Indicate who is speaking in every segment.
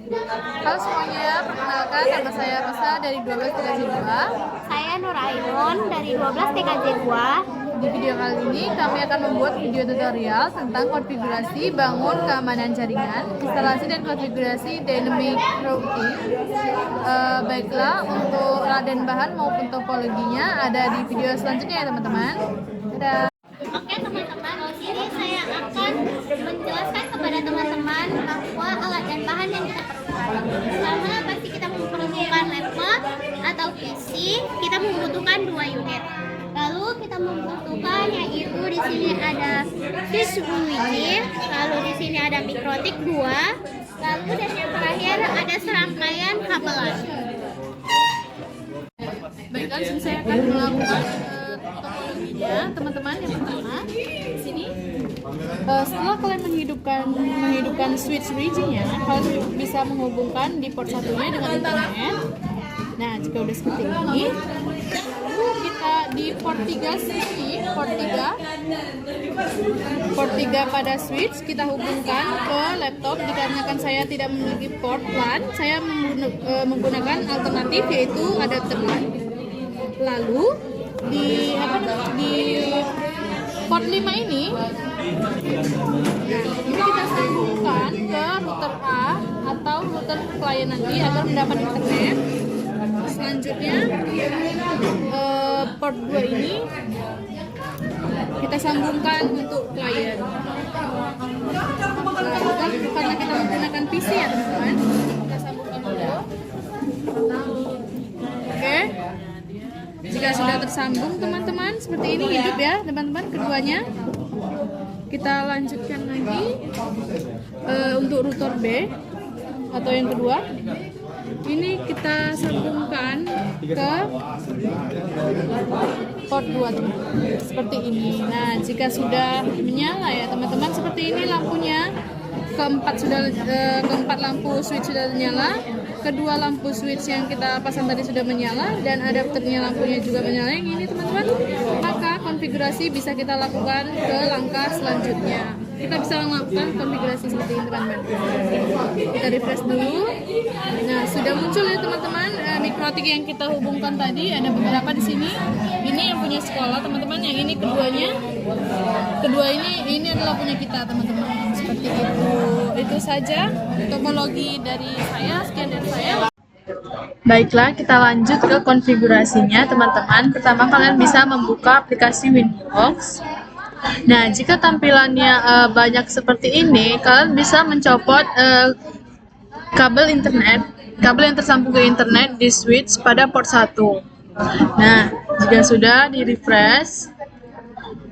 Speaker 1: Halo semuanya, perkenalkan nama saya Rosa dari 12 TKJ 2.
Speaker 2: Saya Nur Ainun dari 12 TKJ 2.
Speaker 1: Di video kali ini kami akan membuat video tutorial tentang konfigurasi bangun keamanan jaringan, instalasi dan konfigurasi dynamic routing. Baiklah, untuk laden bahan maupun topologinya ada di video selanjutnya ya teman-teman. Dadah.
Speaker 2: Oke teman-teman, di sini saya akan menjelaskan kepada teman-teman bahwa alat dan bahan yang kita perlukan. Pertama, pasti kita membutuhkan laptop atau PC. Kita membutuhkan 2 unit. Lalu kita membutuhkan yaitu di sini ada switch UWG, lalu di sini ada mikrotik 2, lalu dan yang terakhir ada serangkaian kabel LAN.
Speaker 1: Baiklah, di sini saya akan melakukan topologinya, teman-teman. Yang pertama, di sini setelah kalian menghidupkan switch bridge-nya, kalian bisa menghubungkan di port satunya dengan internet. Nah, jika udah seperti ini, lalu kita di port 3 sini, port 3 pada switch kita hubungkan ke laptop. Dikarenakan saya tidak memiliki port LAN, saya menggunakan alternatif yaitu adapter LAN. Lalu di port 5 ini, kita sambungkan ke router A atau router klien nanti agar mendapat internet. Selanjutnya port 2 ini kita sambungkan untuk klien. Lalu karena kita menggunakan PC ya teman-teman, kita sambungkan dulu. Oke. Jika sudah tersambung teman-teman, seperti ini hidup ya teman-teman keduanya. Kita lanjutkan lagi untuk router B atau yang kedua. Ini kita sambungkan ke port 2 teman-teman, seperti ini. Nah, jika sudah menyala ya teman-teman, seperti ini lampunya. Keempat lampu switch sudah menyala, kedua lampu switch yang kita pasang tadi sudah menyala, dan adapternya lampunya juga menyala yang ini teman-teman. Maka konfigurasi bisa kita lakukan ke langkah selanjutnya. Kita bisa melakukan konfigurasi seperti ini teman-teman. Kita refresh dulu. Nah, sudah muncul ya teman-teman mikrotik yang kita hubungkan tadi. Ada beberapa di sini. Ini yang punya sekolah teman-teman, yang ini keduanya. Kedua ini adalah punya kita teman-teman. Seperti itu. Itu saja topologi dari saya. Sekian dari saya. Baiklah, kita lanjut ke konfigurasinya teman-teman. Pertama, kalian bisa membuka aplikasi Windows. Nah, jika tampilannya banyak seperti ini, kalian bisa mencopot kabel yang tersambung ke internet di switch pada port 1. Nah, jika sudah di refresh,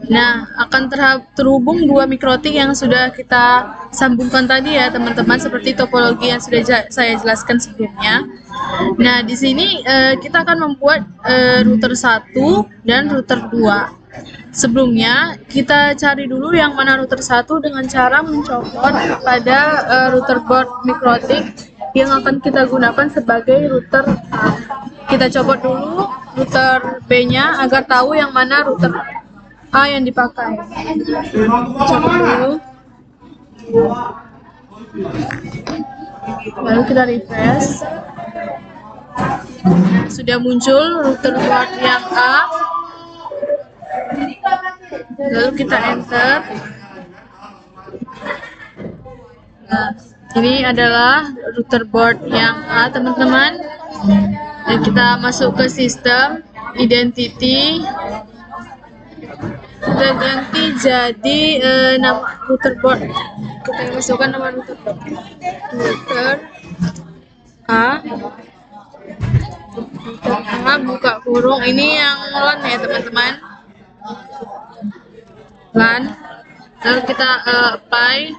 Speaker 1: nah akan terhubung 2 mikrotik yang sudah kita sambungkan tadi ya teman-teman, seperti topologi yang sudah saya jelaskan sebelumnya. Nah, di sini kita akan membuat router 1 dan router 2. Sebelumnya kita cari dulu yang mana router 1 dengan cara mencopot pada router board mikrotik yang akan kita gunakan sebagai router A. Kita copot dulu router B-nya agar tahu yang mana router A yang dipakai. Copot dulu. Lalu kita refresh. Nah, sudah muncul router board yang A. Lalu kita enter. Nah, ini adalah router board yang A teman-teman. Dan kita masuk ke sistem identity. Kita ganti jadi nama router board. Kita masukkan nama router board. Router A. Buka kurung. Ini yang LAN ya teman-teman. LAN. Lalu kita apply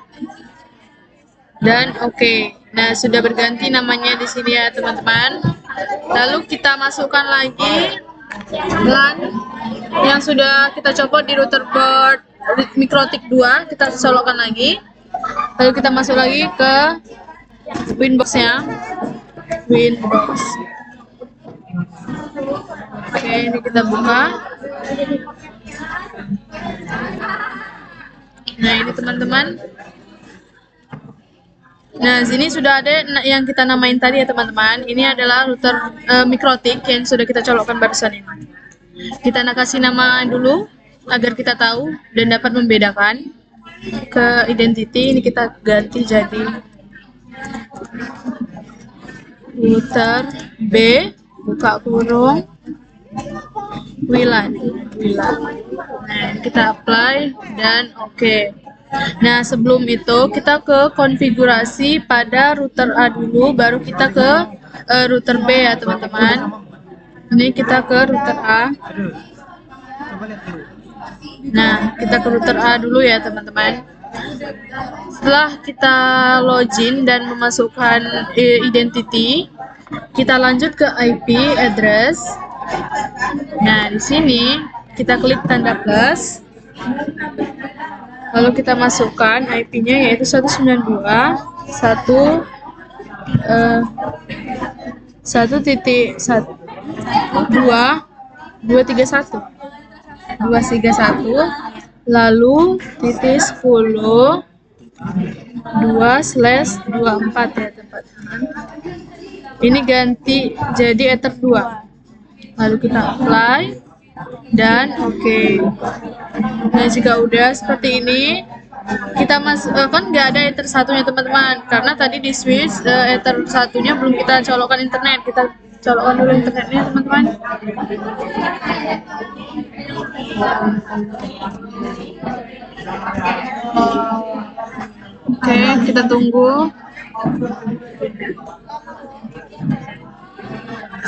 Speaker 1: dan oke. Nah, sudah berganti namanya di sini ya teman-teman. Lalu kita masukkan lagi LAN yang sudah kita copot di router board mikrotik 2. Kita colokkan lagi. Lalu kita masuk lagi ke Winbox-nya. Winbox. Oke, ini kita buka. Nah, ini teman-teman. Nah, sini sudah ada yang kita namain tadi ya teman-teman. Ini adalah router mikrotik yang sudah kita colokkan barusan ini. Kita kasih nama dulu agar kita tahu dan dapat membedakan ke identity. Ini kita ganti jadi router B buka kurung WLAN. Nah, kita apply dan oke. Nah, sebelum itu kita ke konfigurasi pada router A dulu, baru kita ke router B ya teman-teman. Ini kita ke router A. Nah, kita ke router A dulu ya teman-teman. Setelah kita login dan memasukkan identity, kita lanjut ke IP address. Nah, di sini kita klik tanda plus. Lalu kita masukkan IP-nya yaitu 192.1.231 lalu titik 10 2/24 ya teman-teman. Ini ganti jadi ether 2. Lalu kita apply dan oke. Nah, jika udah seperti ini, kita kan nggak ada ether satunya teman-teman, karena tadi di switch ether satunya belum kita colokkan internet. Kita colokkan dulu internetnya teman-teman. Oke, kita tunggu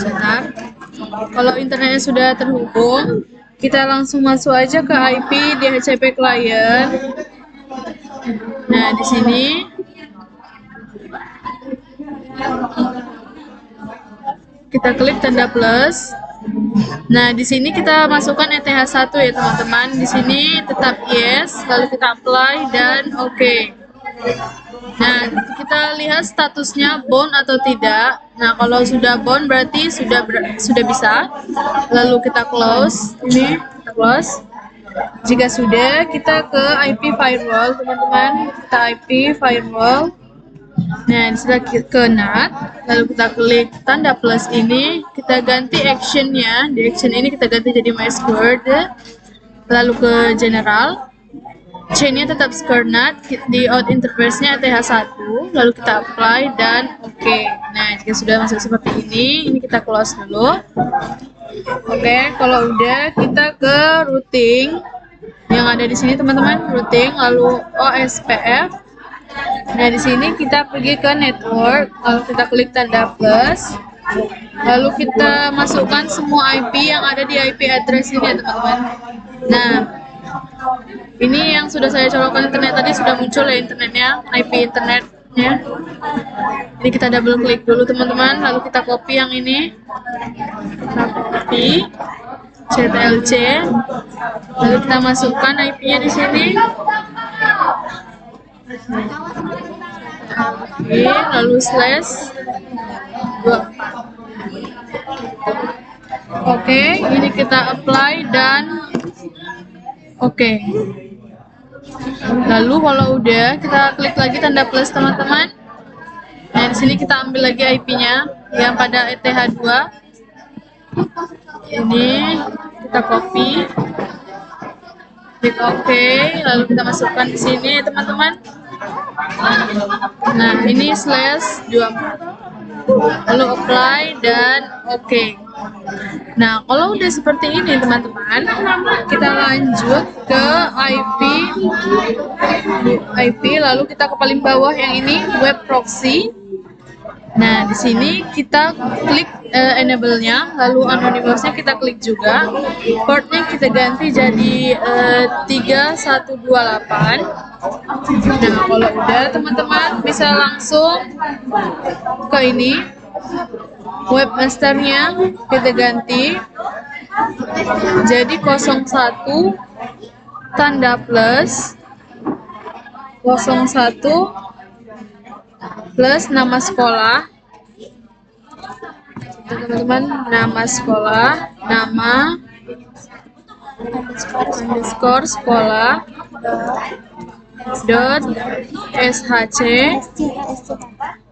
Speaker 1: sebentar. Kalau internetnya sudah terhubung, kita langsung masuk aja ke IP DHCP client. Nah, di sini kita klik tanda plus. Nah, di sini kita masukkan ETH1 ya teman-teman. Di sini tetap yes, lalu kita apply dan oke. Nah, kita lihat statusnya bound atau tidak. Nah, kalau sudah bound berarti sudah bisa. Lalu kita close. Ini kita close. Jika sudah, kita ke IP firewall, teman-teman. Kita IP firewall. Nah, setelah ke NAT, lalu kita klik tanda plus ini, kita ganti actionnya. Di action ini kita ganti jadi my squared. Lalu ke general. Chainnya tetap SCARNAT, di out interface-nya ETH1, lalu kita apply dan oke. Nah, jika sudah masuk seperti ini kita close dulu. Oke, kalau udah kita ke routing yang ada di sini teman-teman, routing lalu OSPF. Nah, di sini kita pergi ke network, lalu kita klik tanda plus. Lalu kita masukkan semua IP yang ada di IP address ini ya teman-teman. Nah, ini yang sudah saya colokkan internet tadi sudah muncul ya internetnya, IP internetnya. Ini kita double klik dulu teman-teman, lalu kita copy yang ini. Kita copy CTLC, lalu kita masukkan IP-nya di sini. Oke, lalu slash 24. Oke, ini kita apply dan oke. Lalu kalau udah, kita klik lagi tanda plus teman-teman. Nah, di sini kita ambil lagi IP-nya yang pada ETH2. Ini kita copy. Klik oke, lalu kita masukkan di sini teman-teman. Nah, ini slash 24. Lalu apply dan oke. Nah, kalau udah seperti ini teman-teman, kita lanjut ke IP lalu kita ke paling bawah yang ini web proxy. Nah, di sini kita klik enable-nya, lalu anonymous-nya kita klik juga. Port-nya kita ganti jadi 3128. Nah, kalau udah teman-teman bisa langsung ke ini. Webmasternya kita ganti jadi 01 tanda plus 01 plus nama sekolah teman-teman, nama sekolah, nama underscore sekolah, dot shc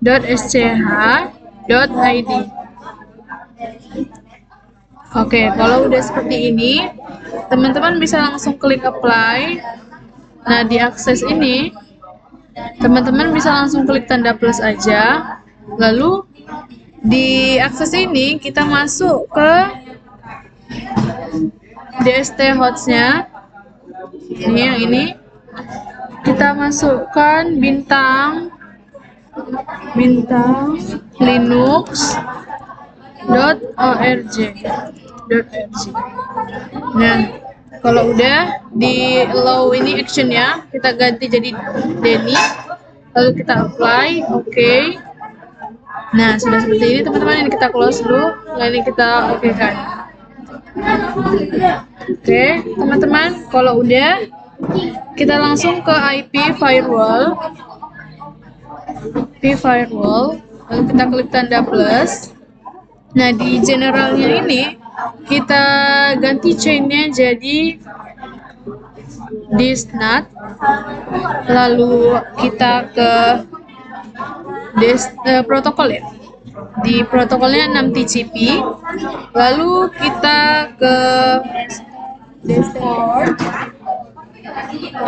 Speaker 1: dot sch dot id. Oke, kalau udah seperti ini, teman-teman bisa langsung klik apply. Nah, di akses ini, teman-teman bisa langsung klik tanda plus aja. Lalu, di akses ini, kita masuk ke DST Hots-nya. Ini yang ini. Kita masukkan bintang linux.org. Nah, kalau udah di allow ini action-nya, kita ganti jadi Denny. Lalu kita apply, oke. Nah, sudah seperti ini teman-teman. Ini kita close dulu. Lalu ini kita oke kan. Oke, teman-teman, kalau udah kita langsung ke IP firewall. Lalu kita klik tanda plus. Nah, di generalnya ini kita ganti chainnya jadi disnat. Lalu kita ke protokol ya. Di protokolnya 6TCP. Lalu kita ke dashboard.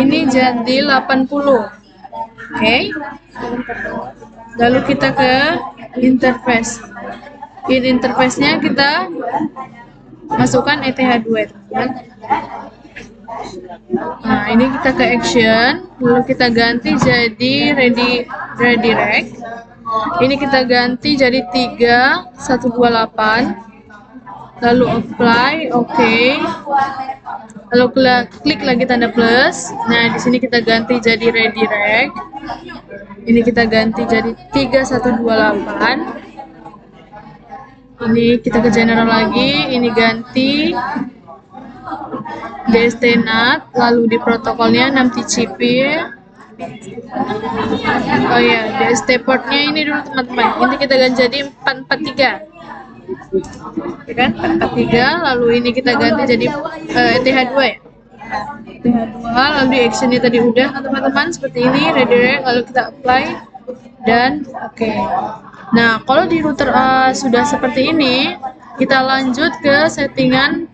Speaker 1: Ini jadi 80. Oke. Lalu kita ke interface. Di interface-nya kita masukkan ETH2, teman-teman. Nah, ini kita ke action, lalu kita ganti jadi redirect. Ini kita ganti jadi 3128. Lalu apply, oke. Lalu klik lagi tanda plus. Nah, di sini kita ganti jadi redirect. Ini kita ganti jadi 3128. Ini kita ke general lagi, ini ganti DST-NAT, lalu di protokolnya 6TCP. Oh ya, DST portnya ini dulu teman-teman. Ini kita ganti jadi 443. Ya kan? 443, lalu ini kita ganti jadi ETH2 ya. ETH2, lalu di actionnya tadi udah teman-teman seperti ini, redirect, lalu kita apply dan oke. Nah, kalau di router A sudah seperti ini, kita lanjut ke settingan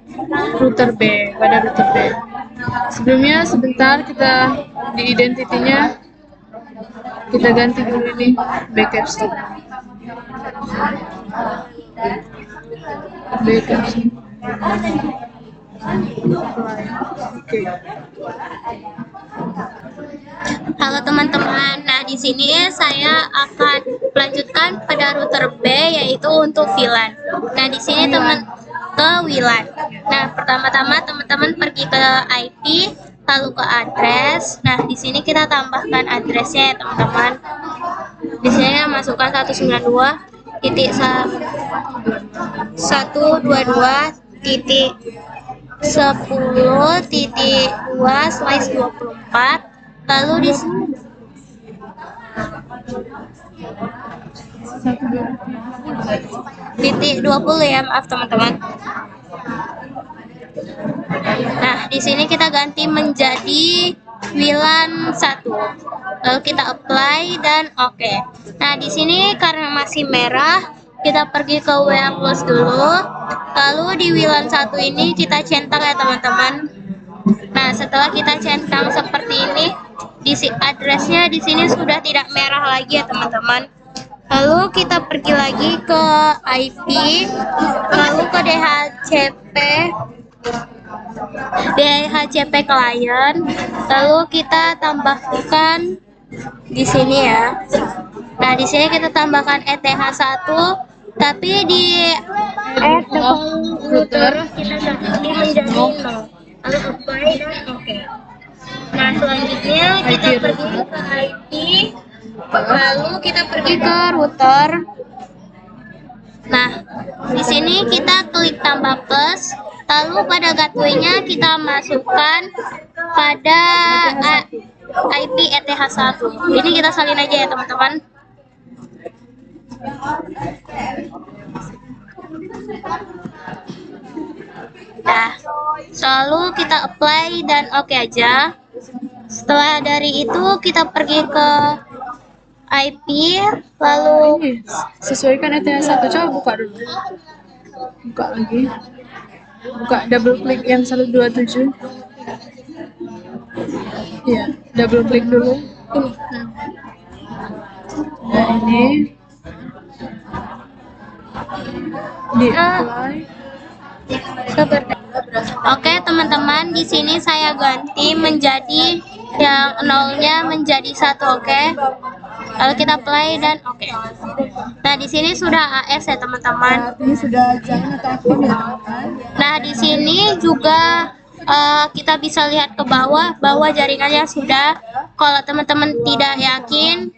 Speaker 1: router B, pada router B. Sebelumnya sebentar kita di identity-nya kita ganti dulu ini backup sih. Backup sih. Oke.
Speaker 2: Halo teman-teman, nah di sini saya akan melanjutkan pada router B yaitu untuk VLAN. Nah di sini teman ke WLAN. Nah pertama-tama teman-teman pergi ke IP, lalu ke address. Nah di sini kita tambahkan addressnya ya teman-teman. Di sini masukkan 192.110.2/24. Lalu di titik 20 ya, maaf teman-teman. Nah, di sini kita ganti menjadi WLAN 1. Lalu kita apply dan oke. Nah, di sini karena masih merah, kita pergi ke WA Plus dulu. Lalu di WLAN 1 ini kita centang ya teman-teman. Nah, setelah kita centang seperti ini, di addressnya di sini sudah tidak merah lagi ya teman-teman. Lalu kita pergi lagi ke IP, lalu ke DHCP client, lalu kita tambahkan di sini ya. Nah, di sini kita tambahkan ETH1, tapi di router kita ganti menjadi 0. Lalu apply dan oke. Nah, selanjutnya kita pergi ke IP, lalu kita pergi ke router. Nah, di sini kita klik tambah plus, lalu pada gateway-nya kita masukkan pada IP ETH1. Ini kita salin aja ya teman-teman. Nah, selalu kita apply dan oke aja. Setelah dari itu kita pergi ke IP, lalu
Speaker 1: Ini sesuaikan ETH 1. Coba buka dulu. Buka lagi. Buka double klik yang 127. Iya, double klik dulu. Nah, ini di apply.
Speaker 2: oke teman-teman, di sini saya ganti menjadi yang nolnya menjadi 1, oke. Lalu kita play dan oke. Nah, di sini sudah AS ya teman-teman.
Speaker 1: Ini sudah jangan atau akun ya teman-teman.
Speaker 2: Nah, di sini juga kita bisa lihat ke bawah bahwa jaringannya sudah. Kalau teman-teman tidak yakin,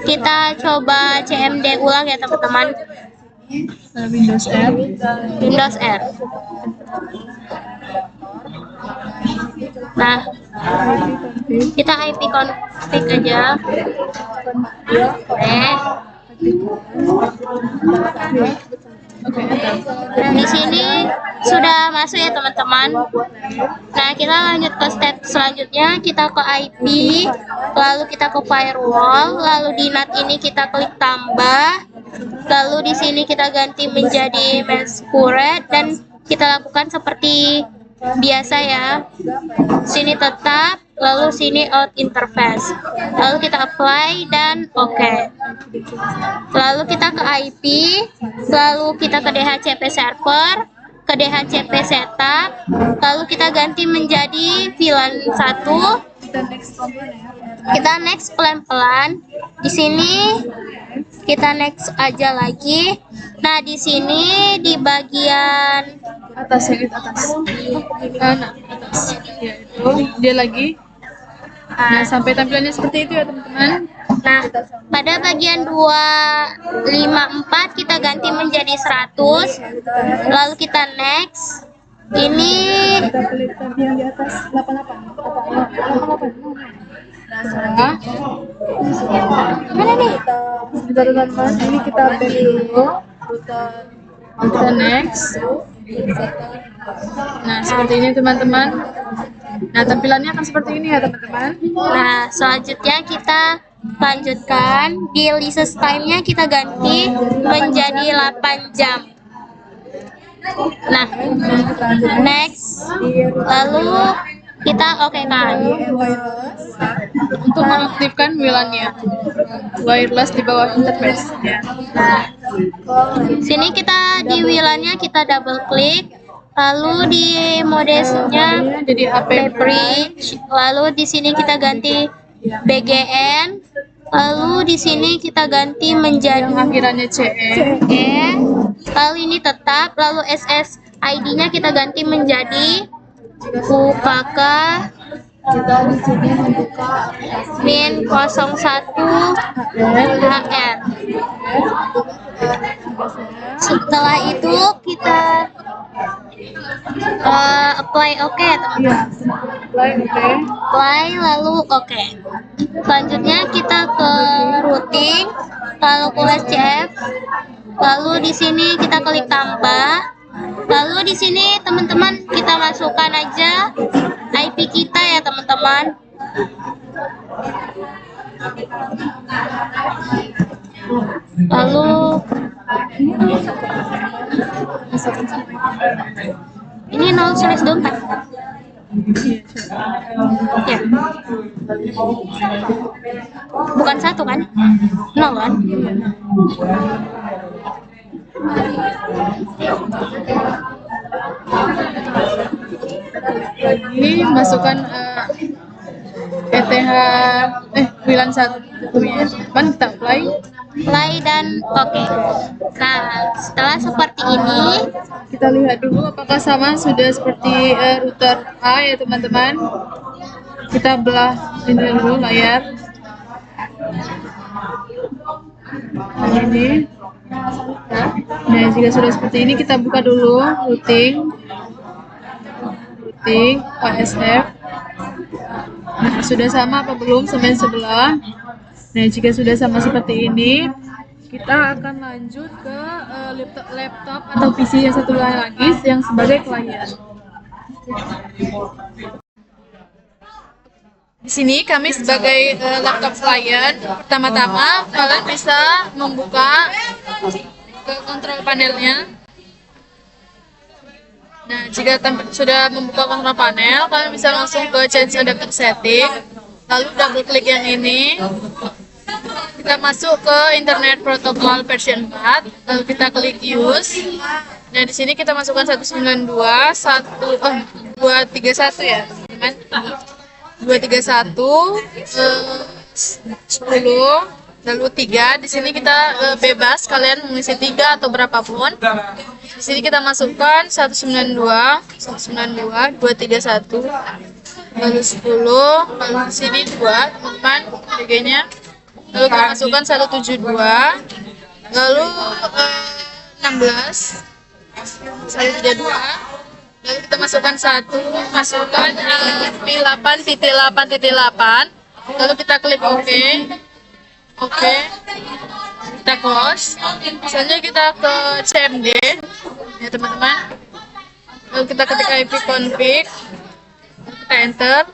Speaker 2: kita coba CMD ulang ya teman-teman.
Speaker 1: Windows R.
Speaker 2: Windows R. Nah, kita IP config aja.
Speaker 1: Oke,
Speaker 2: Nah, di sini sudah masuk ya teman-teman. Nah, kita lanjut ke step selanjutnya. Kita ke IP, lalu kita ke firewall, lalu di NAT ini kita klik tambah. Lalu di sini kita ganti menjadi masquerade dan kita lakukan seperti biasa ya. Sini tetap, lalu sini out interface. Lalu kita apply dan oke. Lalu kita ke IP, lalu kita ke DHCP server, ke DHCP setup, lalu kita ganti menjadi VLAN 1. Kita next pelan-pelan. Di sini kita next aja lagi. Nah, di sini di bagian
Speaker 1: atas yang atas. Nah, atas. Ya, itu dia lagi. Nah, sampai tampilannya seperti itu ya teman-teman.
Speaker 2: Nah, pada bagian 254 kita ganti menjadi 100. Lalu kita next. Ini
Speaker 1: Kita klik tab yang di atas 88. Nah,
Speaker 2: mana nih?
Speaker 1: sebentar teman-teman, ini kita back dulu. Kita next. Nah, seperti ini teman-teman. Nah, tampilannya akan seperti ini ya teman-teman.
Speaker 2: Nah, selanjutnya kita lanjutkan. Di license time-nya kita ganti menjadi 8 jam. Nah, next. Lalu kita oke kan.
Speaker 1: Untuk mengaktifkan WLAN-nya, wireless di bawah interface. Ya.
Speaker 2: Nah, sini kita di WLAN-nya kita double klik. Lalu di modesnya
Speaker 1: Jadi AP
Speaker 2: bridge. Lalu di sini kita ganti BGN. Lalu di sini kita ganti menjadi
Speaker 1: yang akhirannya CE.
Speaker 2: Lalu ini tetap. Lalu SSID-nya kita ganti menjadi UKK
Speaker 1: Kita di sini membuka
Speaker 2: min 01 HR. Setelah itu kita apply oke teman-teman.
Speaker 1: ya, apply oke.
Speaker 2: Apply lalu oke. Selanjutnya kita ke routing, lalu ke SCF, lalu di sini kita klik tambah, lalu di sini teman-teman kita masukkan aja IP kita ya teman-teman. Lalu ini 0/24. Ya. Bukan 1 kan? 0 kan?
Speaker 1: Lagi masukkan ETH WLAN 1 tentunya. Kan kita apply.
Speaker 2: Play dan oke. Nah, setelah seperti ini,
Speaker 1: Kita lihat dulu apakah sama sudah seperti router A ya teman-teman. Kita belah ini dulu layar. Nah, ini. Nah, jika sudah seperti ini kita buka dulu routing OSF. Nah, sudah sama apa belum sama yang sebelah? Nah, jika sudah sama seperti ini, kita akan lanjut ke laptop atau PC yang satu lagi yang sebagai klien. Di sini kami sebagai laptop client, pertama-tama kalian bisa membuka ke kontrol panelnya. Nah, jika sudah membuka kontrol panel, kalian bisa langsung ke change adapter setting, lalu double klik yang ini. Kita masuk ke Internet Protocol version 4, lalu kita klik use. Nah, di sini kita masukkan 231 ya, teman-teman. 231 10 lalu 3. Di sini kita bebas kalian mengisi 3 atau berapapun. Di sini kita masukkan 192 231 lalu 10, lalu di sini 2 teman-teman sebagainya. Lalu kita masukkan 172 lalu 16 132. Lalu kita masukkan 1, masukkan pin 8.8.8. Lalu kita klik OK. Oke. Kita close. Misalnya kita ke CMD ya teman-teman. Lalu kita ketik IP config. Kita enter.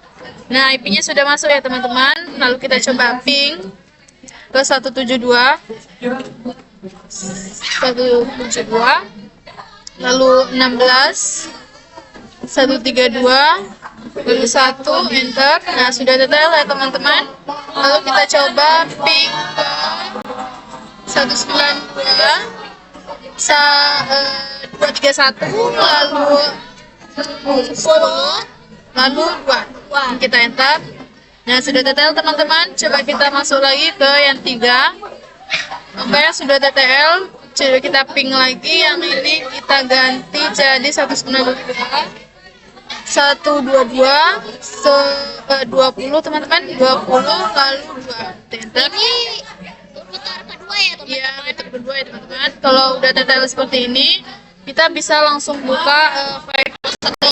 Speaker 1: Nah, IP-nya sudah masuk ya teman-teman. Lalu kita coba ping ke 172. Lalu 16 132 lalu 1 enter. Nah, sudah detail ya teman-teman. Lalu kita coba ping ke 192 231 lalu 10 lalu 2. Kita enter. Nah, sudah detail teman-teman. Coba kita masuk lagi ke yang 3. Oke, sudah detail. Coba kita ping lagi yang ini, kita ganti jadi 122 20 teman-teman, 20 lalu 2 enter.
Speaker 2: Ini putar kedua ya teman-teman.
Speaker 1: Iya, itu kedua ya teman-teman. Kalau udah detail seperti ini, kita bisa langsung buka file atau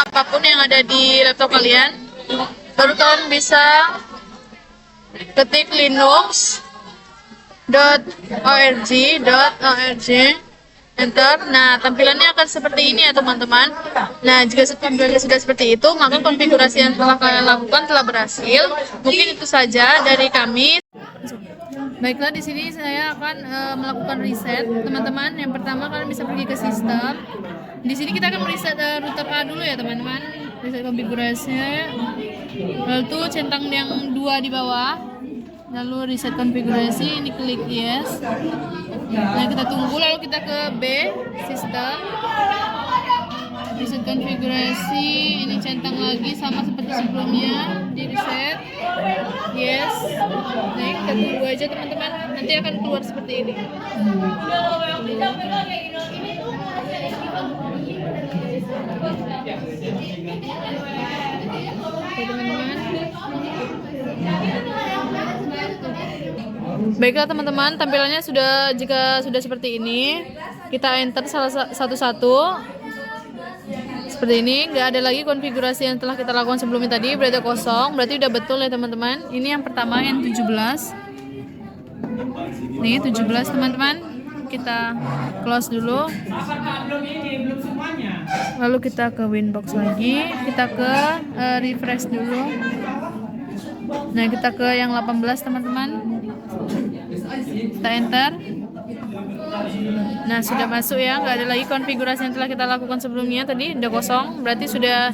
Speaker 1: apapun yang ada di laptop kalian. Baru kalian bisa ketik linux.org enter. Nah, tampilannya akan seperti ini ya teman-teman. Nah, jika tampilannya sudah seperti itu, maka konfigurasi yang telah kalian lakukan telah berhasil. Mungkin itu saja dari kami. Baiklah, di sini saya akan melakukan reset teman-teman. Yang pertama, kalian bisa pergi ke sistem. Di sini kita akan mereset router A dulu ya teman-teman. Reset konfigurasinya. Lalu centang yang 2 di bawah. Lalu reset konfigurasi, ini klik yes. Nah, kita tunggu, lalu kita ke B, sistem. Reset konfigurasi, ini centang lagi sama seperti sebelumnya, di reset. Yes. Nah, kita tunggu aja teman-teman, nanti akan keluar seperti ini. Oke teman-teman. Baiklah teman-teman, tampilannya jika sudah seperti ini, kita enter satu-satu seperti ini. Nggak ada lagi konfigurasi yang telah kita lakukan sebelumnya tadi, berarti kosong, berarti udah betul ya teman-teman. Ini yang pertama, yang 17. Nih 17 teman-teman, kita close dulu. Lalu kita ke Winbox lagi, kita ke refresh dulu. Nah, kita ke yang 18 teman-teman, kita enter. Nah, sudah masuk ya, nggak ada lagi konfigurasi yang telah kita lakukan sebelumnya tadi, udah kosong, berarti sudah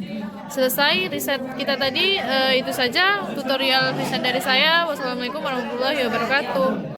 Speaker 1: selesai reset kita tadi. Itu saja tutorial reset dari saya. Wassalamualaikum warahmatullahi wabarakatuh.